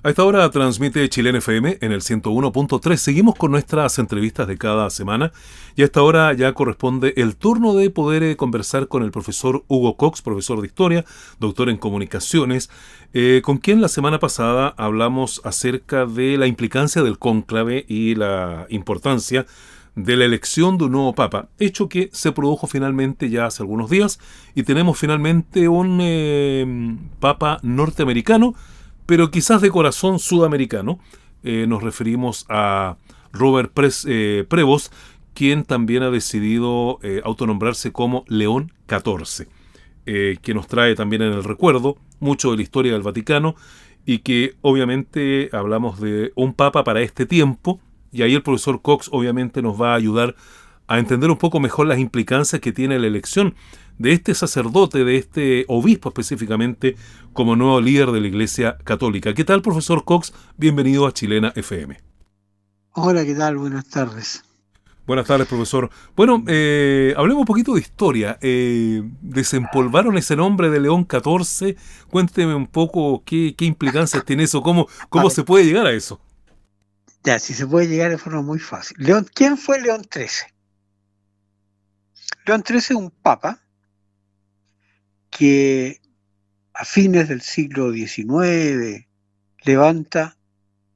A esta hora transmite Chilena FM en el 101.3. Seguimos con nuestras entrevistas de cada semana y a esta hora ya corresponde el turno de poder conversar con el profesor Hugo Cox, profesor de Historia, doctor en Comunicaciones, con quien la semana pasada hablamos acerca de la implicancia del cónclave y la importancia de la elección de un nuevo papa, hecho que se produjo finalmente ya hace algunos días y tenemos finalmente un papa norteamericano, pero quizás de corazón sudamericano. Nos referimos a Robert Prevost, quien también ha decidido autonombrarse como León XIV, que nos trae también en el recuerdo mucho de la historia del Vaticano y que obviamente hablamos de un papa para este tiempo, y ahí el profesor Cox obviamente nos va a ayudar a entender un poco mejor las implicancias que tiene la elección de este sacerdote, de este obispo específicamente, como nuevo líder de la Iglesia Católica. ¿Qué tal, profesor Cox? Bienvenido a Chilena FM. Hola, ¿qué tal? Buenas tardes. Buenas tardes, profesor. Bueno, hablemos un poquito de historia. Desempolvaron ese nombre de León XIV. Cuénteme un poco qué implicancias tiene eso, A cómo ver, se puede llegar a eso. ya, si se puede llegar de forma muy fácil. ¿Quién fue León XIII? León XIII es un papa que a fines del siglo XIX levanta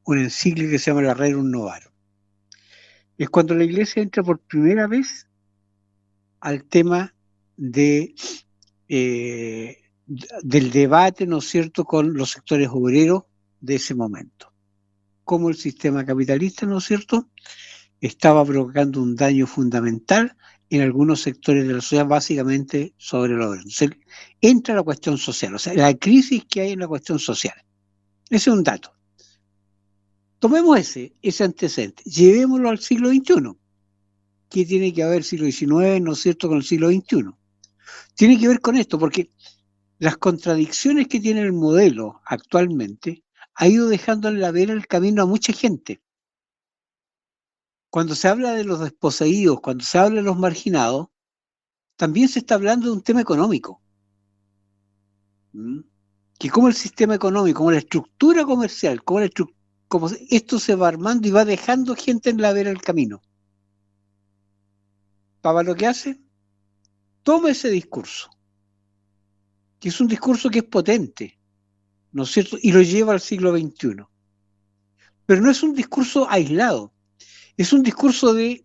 una encíclica que se llama la Rerum Novarum. Es cuando la Iglesia entra por primera vez al tema de, eh, del debate, ¿no es cierto?, con los sectores obreros de ese momento. Cómo el sistema capitalista, ¿no es cierto?, estaba provocando un daño fundamental en algunos sectores de la sociedad, básicamente sobre los obreros. Entonces, entra la cuestión social, o sea, la crisis que hay en la cuestión social. Ese es un dato. Tomemos ese antecedente, llevémoslo al siglo XXI. ¿Qué tiene que ver siglo XIX, no es cierto, con el siglo XXI? Tiene que ver con esto, porque las contradicciones que tiene el modelo actualmente ha ido dejando en la vera el camino a mucha gente. Cuando se habla de los desposeídos, cuando se habla de los marginados, también se está hablando de un tema económico. ¿Mm? Que como el sistema económico, como la estructura comercial, como esto se va armando y va dejando gente en la vera del camino. Papa lo que hace, toma ese discurso, que es un discurso que es potente, ¿no es cierto? Y lo lleva al siglo XXI. Pero no es un discurso aislado, es un discurso de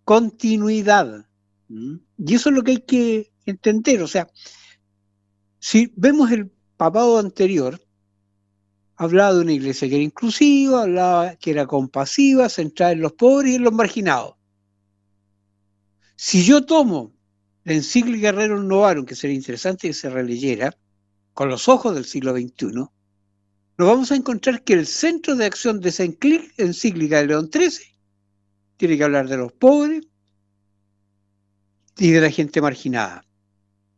continuidad. ¿Mm? Y eso es lo que hay que entender. O sea, si vemos el papado anterior, hablaba de una iglesia que era inclusiva, hablaba que era compasiva, centrada en los pobres y en los marginados. Si yo tomo la encíclica Rerum Novarum, que sería interesante que se releyera, con los ojos del siglo XXI, nos vamos a encontrar que el centro de acción de esa encíclica de León XIII tiene que hablar de los pobres y de la gente marginada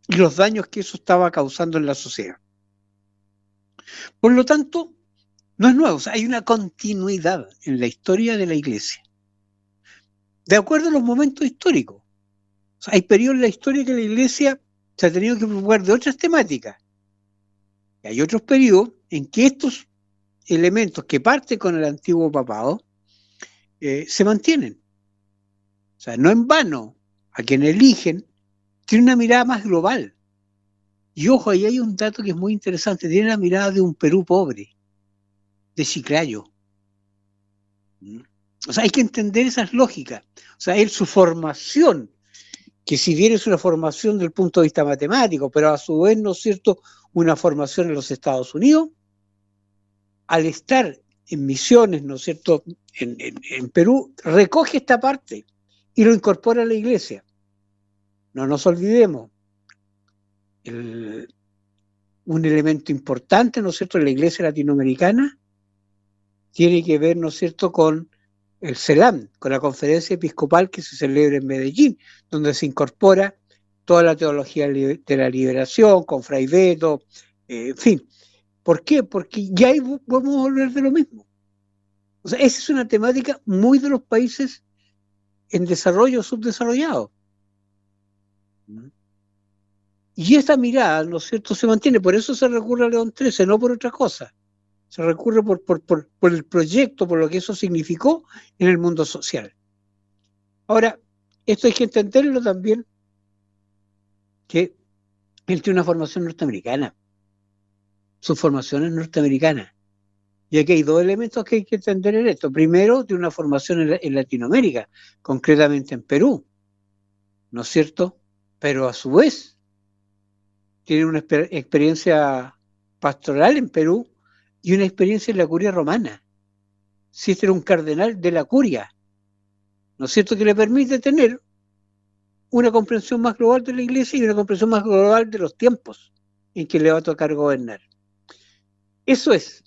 y los daños que eso estaba causando en la sociedad. Por lo tanto, no es nuevo, o sea, hay una continuidad en la historia de la iglesia, de acuerdo a los momentos históricos. O sea, hay periodos en la historia que la iglesia se ha tenido que preocupar de otras temáticas. Y hay otros periodos en que estos elementos que parten con el antiguo papado se mantienen. O sea, no en vano, a quien eligen tiene una mirada más global. Y ojo, ahí hay un dato que es muy interesante, tiene la mirada de un Perú pobre, de Chiclayo. O sea, hay que entender esas lógicas. O sea, su formación, que si bien es una formación desde el punto de vista matemático, pero a su vez, ¿no es cierto?, una formación en los Estados Unidos, al estar en misiones, ¿no es cierto?, en Perú, recoge esta parte y lo incorpora a la iglesia. No nos olvidemos, un elemento importante, ¿no es cierto?, en la iglesia latinoamericana tiene que ver, ¿no es cierto?, con el CELAM, con la conferencia episcopal que se celebra en Medellín, donde se incorpora toda la teología de la liberación, con Fray Beto, en fin. ¿Por qué? Porque ya ahí podemos volver de lo mismo. O sea, esa es una temática muy de los países en desarrollo subdesarrollado. Y esta mirada, ¿no es cierto?, se mantiene. Por eso se recurre a León XIII, no por otra cosa. se recurre por el proyecto, por lo que eso significó en el mundo social. Ahora, esto hay que entenderlo también, que él tiene una formación norteamericana, su formación es norteamericana. Y aquí hay dos elementos que hay que entender en esto. Primero, tiene una formación en Latinoamérica, concretamente en Perú, ¿no es cierto? Pero a su vez, tiene una experiencia pastoral en Perú y una experiencia en la curia romana. Si este era un cardenal de la curia, ¿no es cierto? Que le permite tener una comprensión más global de la Iglesia y una comprensión más global de los tiempos en que le va a tocar gobernar. Eso es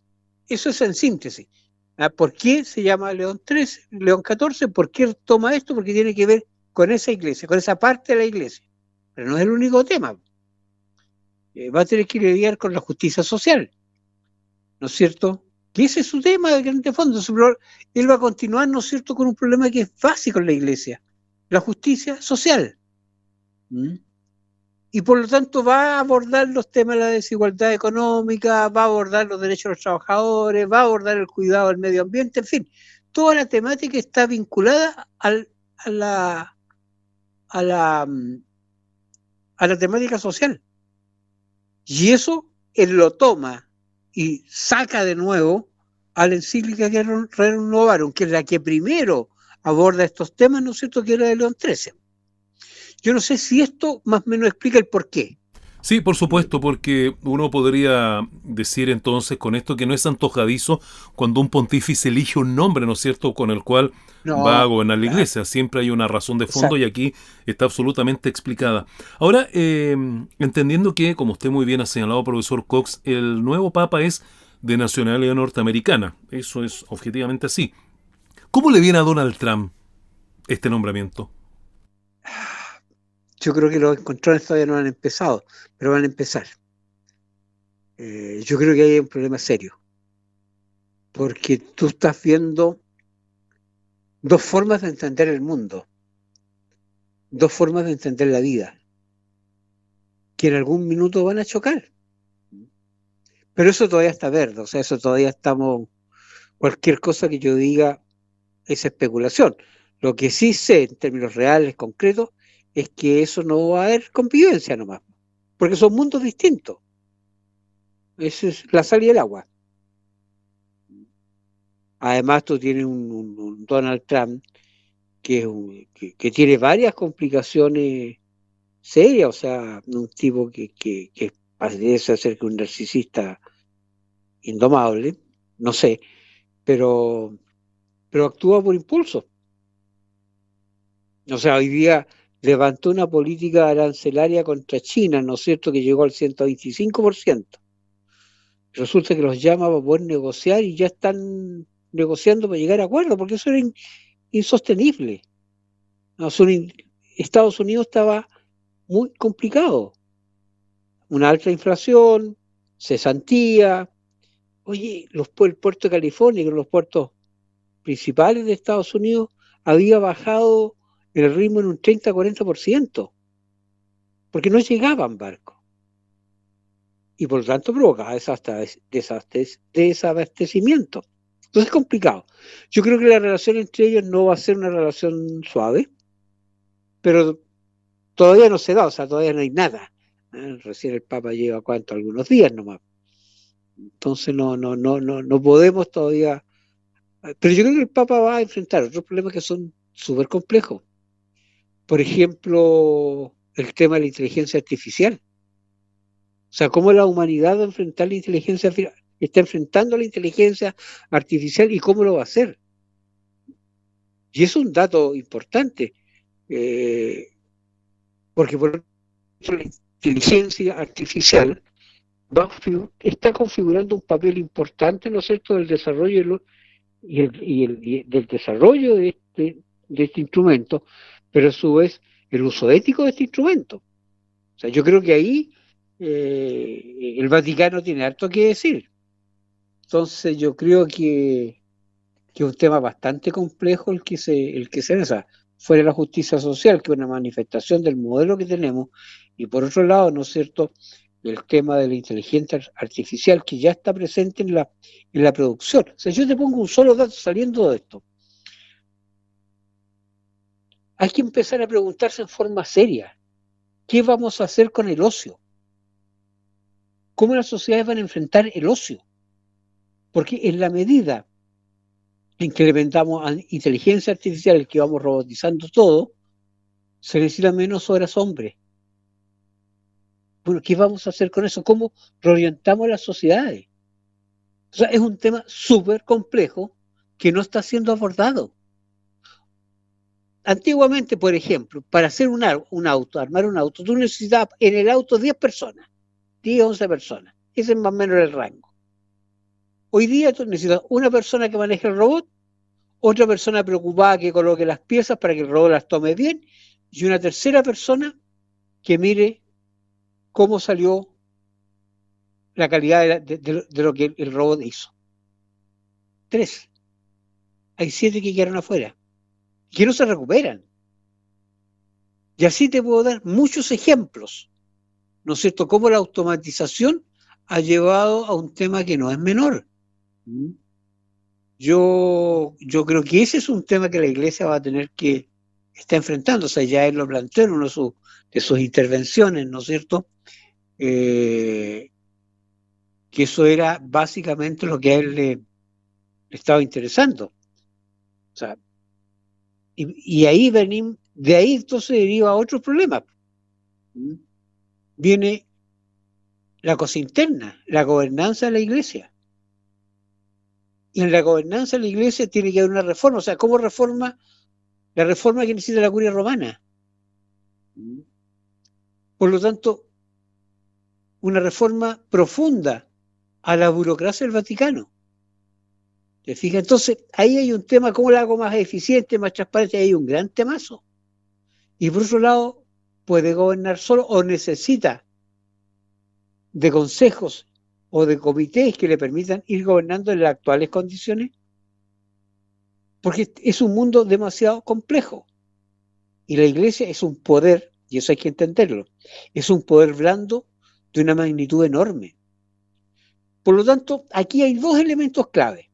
en síntesis. ¿Por qué se llama León XIII, León XIV? ¿Por qué toma esto? Porque tiene que ver con esa iglesia, con esa parte de la iglesia. Pero no es el único tema. Va a tener que lidiar con la justicia social, ¿no es cierto? Que ese es su tema de grande fondo. Él va a continuar, ¿no es cierto?, con un problema que es básico en la iglesia, la justicia social. Y por lo tanto va a abordar los temas de la desigualdad económica, va a abordar los derechos de los trabajadores, va a abordar el cuidado del medio ambiente, en fin, toda la temática está vinculada a la temática social. Y eso él lo toma y saca de nuevo a la encíclica que Rerum Novarum, que es la que primero aborda estos temas, ¿no es cierto?, que era de León XIII. Yo no sé si esto más o menos explica el porqué. Sí, por supuesto, porque uno podría decir entonces con esto que no es antojadizo cuando un pontífice elige un nombre, ¿no es cierto?, con el cual va a gobernar la iglesia. Siempre hay una razón de fondo. Exacto. Y aquí está absolutamente explicada. Ahora, entendiendo que, como usted muy bien ha señalado, profesor Cox, el nuevo papa es de nacionalidad norteamericana. Eso es objetivamente así. ¿Cómo le viene a Donald Trump este nombramiento? Yo creo que los encontrones todavía no han empezado, pero van a empezar. Yo creo que hay un problema serio, porque tú estás viendo dos formas de entender el mundo, dos formas de entender la vida, que en algún minuto van a chocar. Pero eso todavía está verde, o sea, eso todavía estamos, cualquier cosa que yo diga es especulación. Lo que sí sé en términos reales, concretos, es que eso no va a haber convivencia nomás, porque son mundos distintos. Esa es la sal y el agua. Además, tú tienes un Donald Trump que tiene varias complicaciones serias, o sea, un tipo que parece ser que un narcisista indomable, no sé, pero actúa por impulso. O sea, hoy día levantó una política arancelaria contra China, ¿no es cierto?, que llegó al 125%. Resulta que los llama para poder negociar y ya están negociando para llegar a acuerdos, porque eso era insostenible. No, Estados Unidos estaba muy complicado. Una alta inflación, cesantía. Oye, el puerto de California, que los puertos principales de Estados Unidos, había bajado el ritmo en un 30-40%, porque no llegaban barcos. Y por lo tanto provocaba desabastecimiento. Entonces es complicado. Yo creo que la relación entre ellos no va a ser una relación suave, pero todavía no se da, o sea, todavía no hay nada. Recién el Papa lleva algunos días nomás. Entonces no podemos todavía. Pero yo creo que el Papa va a enfrentar otros problemas que son súper complejos. Por ejemplo, el tema de la inteligencia artificial. O sea, cómo la humanidad va a enfrentar la inteligencia artificial, está enfrentando la inteligencia artificial y cómo lo va a hacer. Y es un dato importante, porque por la inteligencia artificial está configurando un papel importante, ¿no es cierto?, del desarrollo del desarrollo de este instrumento, pero a su vez el uso ético de este instrumento. O sea, yo creo que ahí el Vaticano tiene harto que decir. Entonces yo creo que es un tema bastante complejo el que se o sea, fuera de la justicia social, que es una manifestación del modelo que tenemos, y por otro lado, ¿no es cierto?, el tema de la inteligencia artificial que ya está presente en la producción. O sea, yo te pongo un solo dato saliendo de esto. Hay que empezar a preguntarse en forma seria, ¿qué vamos a hacer con el ocio? ¿Cómo las sociedades van a enfrentar el ocio? Porque en la medida en que le inventamos a inteligencia artificial, que vamos robotizando todo, se necesita menos horas hombre. Bueno, ¿qué vamos a hacer con eso? ¿Cómo reorientamos las sociedades? O sea, es un tema súper complejo que no está siendo abordado. Antiguamente, por ejemplo, para hacer un auto, armar un auto, tú necesitabas en el auto 10 personas, 10, 11 personas. Ese es más o menos el rango. Hoy día tú necesitas una persona que maneje el robot, otra persona preocupada que coloque las piezas para que el robot las tome bien, y una tercera persona que mire cómo salió la calidad de lo que el robot hizo. 3. Hay 7 que quedaron afuera, que no se recuperan. Y así te puedo dar muchos ejemplos, ¿no es cierto?, cómo la automatización ha llevado a un tema que no es menor. Yo creo que ese es un tema que la Iglesia va a tener que estar enfrentando. O sea, ya él lo planteó en una de sus intervenciones, ¿no es cierto?, que eso era básicamente lo que a él le estaba interesando. O sea, y ahí venimos, de ahí entonces deriva otro problema. Viene la cosa interna, la gobernanza de la Iglesia. Y en la gobernanza de la Iglesia tiene que haber una reforma. O sea, ¿cómo reforma? La reforma que necesita la curia romana. Por lo tanto, una reforma profunda a la burocracia del Vaticano. ¿Te fijas? Entonces, ahí hay un tema, ¿cómo la hago más eficiente, más transparente? Ahí hay un gran temazo. Y por otro lado, puede gobernar solo o necesita de consejos o de comités que le permitan ir gobernando en las actuales condiciones, porque es un mundo demasiado complejo. Y la Iglesia es un poder, y eso hay que entenderlo, es un poder blando de una magnitud enorme. Por lo tanto, aquí hay dos elementos clave.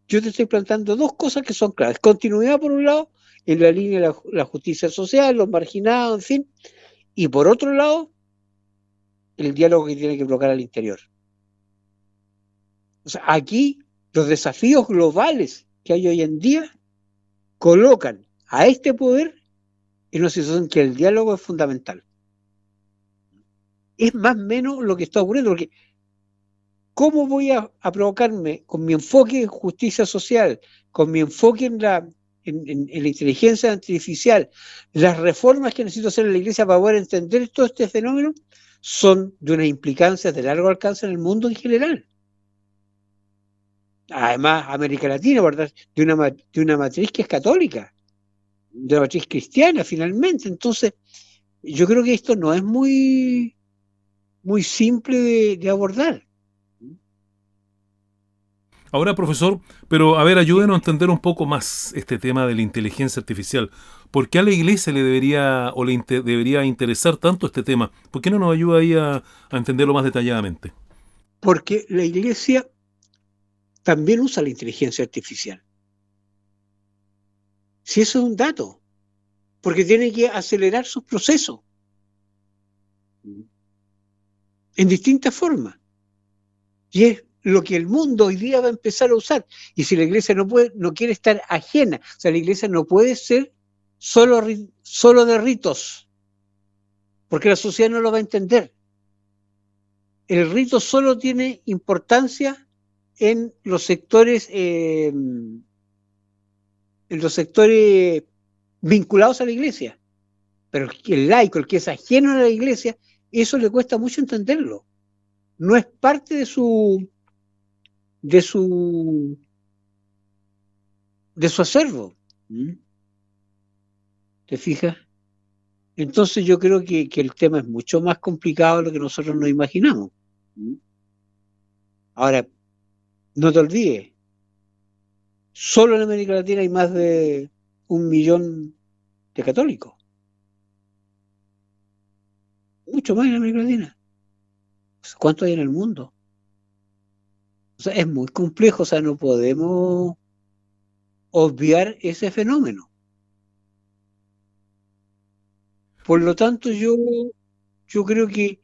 Yo te estoy planteando dos cosas que son claves. Continuidad, por un lado, en la línea de la justicia social, los marginados, en fin. Y por otro lado, el diálogo que tiene que bloquear al interior. O sea, aquí los desafíos globales que hay hoy en día colocan a este poder en una situación que el diálogo es fundamental. Es más o menos lo que está ocurriendo, porque ¿cómo voy a provocarme con mi enfoque en justicia social, con mi enfoque en la inteligencia artificial, las reformas que necesito hacer en la Iglesia para poder entender todo este fenómeno? Son de una implicancia de largo alcance en el mundo en general. Además, América Latina, ¿verdad?, de una matriz que es católica, de una matriz cristiana, finalmente. Entonces, yo creo que esto no es muy, muy simple de abordar. Ahora, profesor, pero a ver, ayúdenos a entender un poco más este tema de la inteligencia artificial. ¿Por qué a la Iglesia le debería debería interesar tanto este tema? ¿Por qué no nos ayuda ahí a entenderlo más detalladamente? Porque la Iglesia también usa la inteligencia artificial. Si eso es un dato, porque tiene que acelerar sus procesos en distintas formas. Y es lo que el mundo hoy día va a empezar a usar. Y si la Iglesia no quiere estar ajena, o sea, la Iglesia no puede ser solo de ritos, porque la sociedad no lo va a entender. El rito solo tiene importancia en los sectores vinculados a la Iglesia. Pero el laico, el que es ajeno a la Iglesia, eso le cuesta mucho entenderlo. No es parte de su acervo. ¿Te fijas? Entonces yo creo que el tema es mucho más complicado de lo que nosotros nos imaginamos. Ahora, no te olvides, solo en América Latina hay más de 1 millón de católicos. Mucho más en América Latina. ¿Cuánto hay en el mundo? O sea, es muy complejo, o sea, no podemos obviar ese fenómeno. Por lo tanto, yo creo que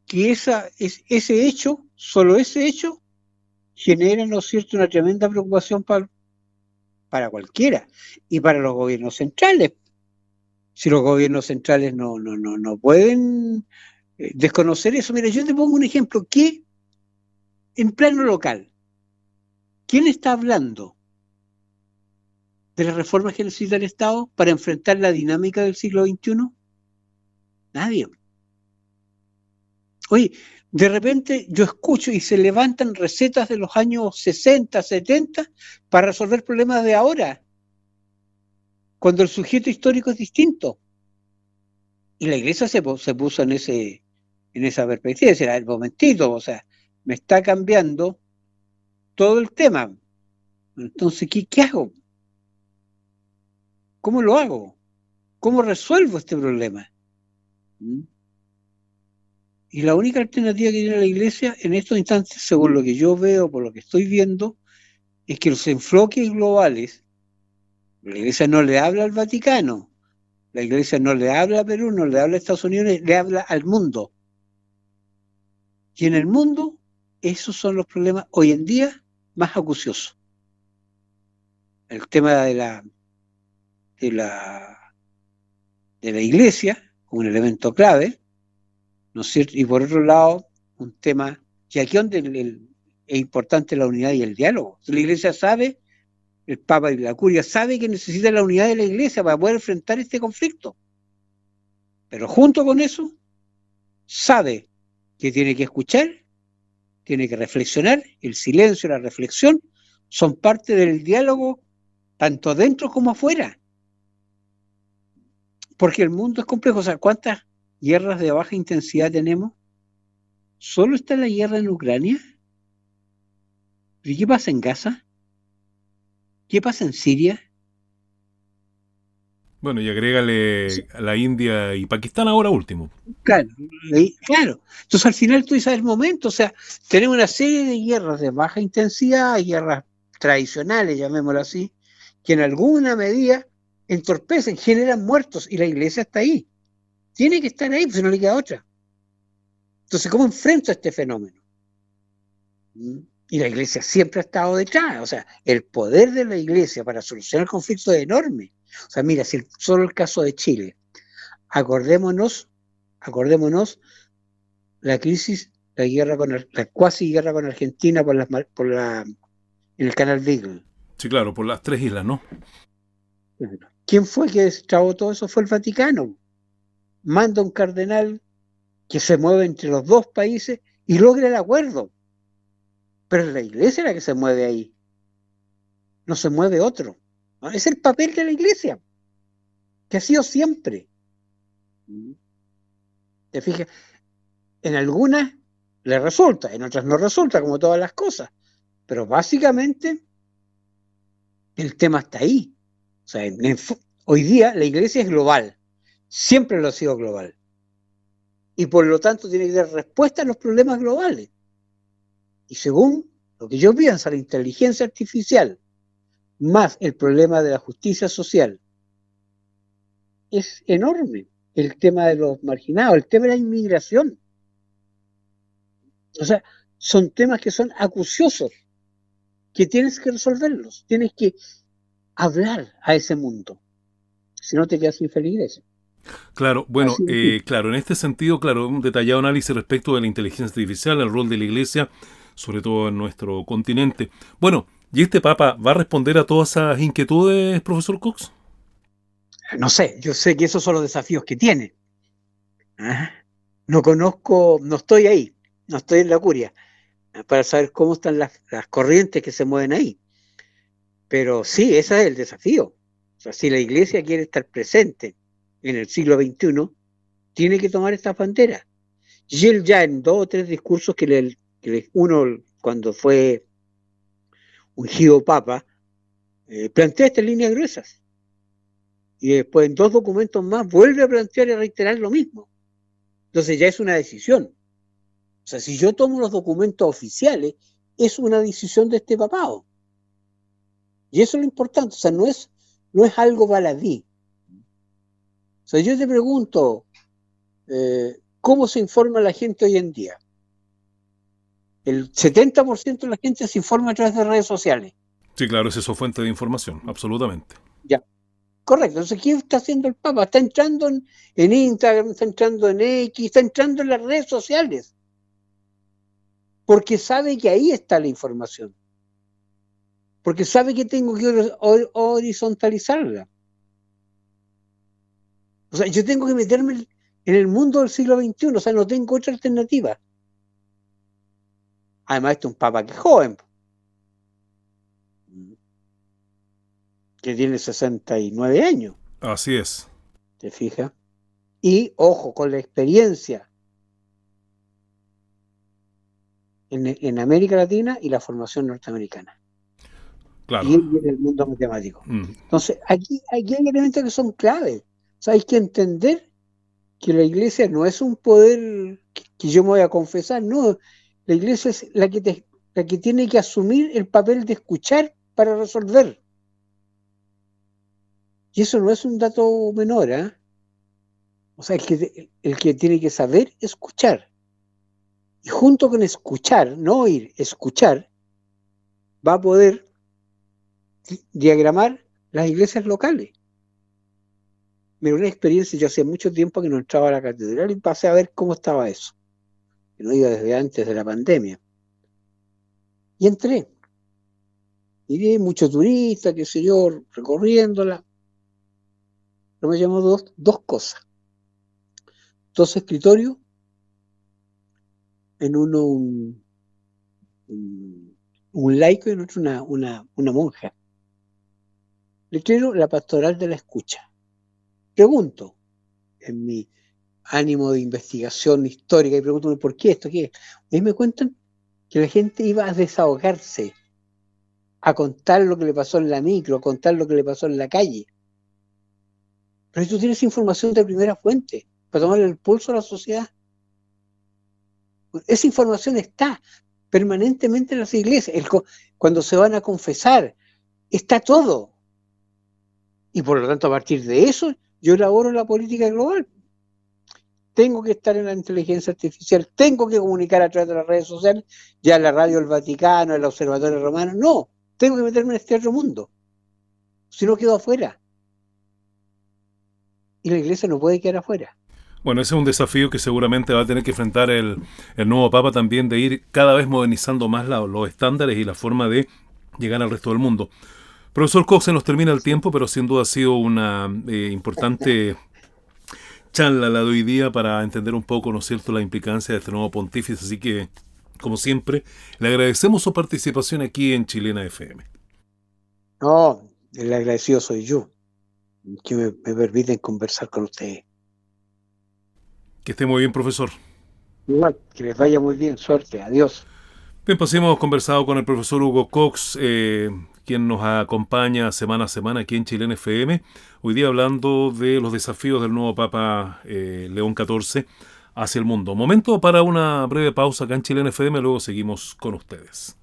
ese hecho, solo ese hecho, genera, ¿no es cierto?, una tremenda preocupación para cualquiera y para los gobiernos centrales. Si los gobiernos centrales no pueden desconocer eso. Mira, yo te pongo un ejemplo, que en plano local, ¿quién está hablando de las reformas que necesita el Estado para enfrentar la dinámica del siglo XXI? Nadie. Oye, de repente yo escucho y se levantan recetas de los años 60, 70 para resolver problemas de ahora, cuando el sujeto histórico es distinto. Y la iglesia se puso en esa perspectiva, decir, el momentito, o sea, me está cambiando todo el tema. Entonces, ¿qué hago? ¿Cómo lo hago? ¿Cómo resuelvo este problema? Y la única alternativa que tiene la iglesia en estos instantes, según lo que yo veo, por lo que estoy viendo, es que los enfoques globales, la iglesia no le habla al Vaticano, la iglesia no le habla a Perú, no le habla a Estados Unidos, le habla al mundo. Y en el mundo, esos son los problemas hoy en día más acuciosos. El tema de la iglesia, como un elemento clave, ¿no es cierto? Y por otro lado, un tema, y aquí donde es importante la unidad y el diálogo. La iglesia sabe, el Papa y la Curia sabe que necesita la unidad de la iglesia para poder enfrentar este conflicto. Pero junto con eso, sabe que tiene que escuchar, tiene que reflexionar, el silencio y la reflexión son parte del diálogo tanto dentro como afuera. Porque el mundo es complejo. O sea, ¿cuántas guerras de baja intensidad tenemos? ¿Solo está la guerra en Ucrania? ¿Y qué pasa en Gaza? ¿Qué pasa en Siria? Bueno, y agrégale a la India y Pakistán ahora último. Claro. Entonces al final tú dices el momento, o sea, tenemos una serie de guerras de baja intensidad, guerras tradicionales, llamémoslo así, que en alguna medida entorpecen, generan muertos, y la iglesia está ahí. Tiene que estar ahí, pues no le queda otra. Entonces, ¿cómo enfrento este fenómeno? Y la iglesia siempre ha estado detrás. O sea, el poder de la iglesia para solucionar el conflicto es enorme. O sea, mira, si solo el caso de Chile, acordémonos la crisis, la cuasi guerra con Argentina en el canal Beagle. Sí, claro, por las 3 islas, ¿no? ¿Quién fue que destrabó todo eso? Fue el Vaticano. Manda un cardenal que se mueve entre los dos países y logra el acuerdo. Pero es la iglesia la que se mueve ahí. No se mueve otro. ¿No? Es el papel de la iglesia, que ha sido siempre. ¿Te fijas? En algunas le resulta, en otras no resulta, como todas las cosas. Pero básicamente el tema está ahí. O sea, hoy día la iglesia es global. Siempre lo ha sido global. Y por lo tanto tiene que dar respuesta a los problemas globales. Y según lo que yo pienso, la inteligencia artificial más el problema de la justicia social es enorme. El tema de los marginados, el tema de la inmigración. O sea, son temas que son acuciosos, que tienes que resolverlos, tienes que hablar a ese mundo. Si no te quedas sin feligreses. Claro, bueno, claro, en este sentido, claro, un detallado análisis respecto de la inteligencia artificial, el rol de la iglesia, sobre todo en nuestro continente. Bueno, ¿y este Papa va a responder a todas esas inquietudes, profesor Cox? No sé, yo sé que esos son los desafíos que tiene. No conozco, no estoy ahí, no estoy en la Curia, para saber cómo están las corrientes que se mueven ahí. Pero sí, ese es el desafío. O sea, si la iglesia quiere estar presente en el siglo XXI, tiene que tomar estas banderas. Y él ya en 2 o 3 discursos uno, cuando fue ungido papa, plantea estas líneas gruesas. Y después en 2 documentos más vuelve a plantear y a reiterar lo mismo. Entonces ya es una decisión. O sea, si yo tomo los documentos oficiales, es una decisión de este papado. Y eso es lo importante, o sea, no es algo baladí. O sea, yo te pregunto, ¿cómo se informa la gente hoy en día? El 70% de la gente se informa a través de redes sociales. Sí, claro, es eso fuente de información, absolutamente. Ya, correcto. Entonces, ¿qué está haciendo el Papa? Está entrando en Instagram, está entrando en X, está entrando en las redes sociales. Porque sabe que ahí está la información. Porque sabe que tengo que horizontalizarla. O sea, yo tengo que meterme en el mundo del siglo XXI, o sea, no tengo otra alternativa. Además, este es un Papa que es joven, que tiene 69 años, Así es. ¿te fijas? Y, ojo, con la experiencia en América Latina y la formación norteamericana. Claro. Y él viene del mundo matemático. Entonces, aquí hay elementos que son claves. O sea, hay que entender que la iglesia no es un poder que yo me voy a confesar, no. La iglesia es la que tiene que asumir el papel de escuchar para resolver. Y eso no es un dato menor, ¿eh? O sea, el que tiene que saber escuchar. Y junto con escuchar, no oír, escuchar, va a poder diagramar las iglesias locales. Mira, una experiencia, yo hace mucho tiempo que no entraba a la catedral y pasé a ver cómo estaba eso. Que no iba desde antes de la pandemia. Y entré. Y vi muchos turistas, qué sé yo, recorriéndola. Pero me llamó dos cosas. Dos escritorios, en uno un laico y en otro una monja. Letrero, la pastoral de la escucha. Pregunto, en mi ánimo de investigación histórica, y pregunto, ¿por qué esto? ¿Qué? Y ahí me cuentan que la gente iba a desahogarse, a contar lo que le pasó en la micro, a contar lo que le pasó en la calle. Pero si tú tienes información de primera fuente, para tomar el pulso a la sociedad, esa información está permanentemente en las iglesias. Cuando se van a confesar, está todo. Y por lo tanto, a partir de eso, yo elaboro la política global. Tengo que estar en la inteligencia artificial, tengo que comunicar a través de las redes sociales, ya la radio del Vaticano, el Observatorio Romano, no, tengo que meterme en este otro mundo, si no quedo afuera. Y la iglesia no puede quedar afuera. Bueno, ese es un desafío que seguramente va a tener que enfrentar el nuevo Papa también, de ir cada vez modernizando más los estándares y la forma de llegar al resto del mundo. Profesor Cox, se nos termina el tiempo, pero sin duda ha sido una importante charla la de hoy día para entender un poco, ¿no es cierto?, la implicancia de este nuevo pontífice. Así que, como siempre, le agradecemos su participación aquí en Chilena FM. No, el agradecido soy yo, que me permiten conversar con ustedes. Que esté muy bien, profesor. Igual, que les vaya muy bien, suerte, adiós. Bien, pues hemos conversado con el profesor Hugo Cox, quien nos acompaña semana a semana aquí en Chilena FM, hoy día hablando de los desafíos del nuevo Papa León XIV hacia el mundo. Momento para una breve pausa acá en Chilena FM, luego seguimos con ustedes.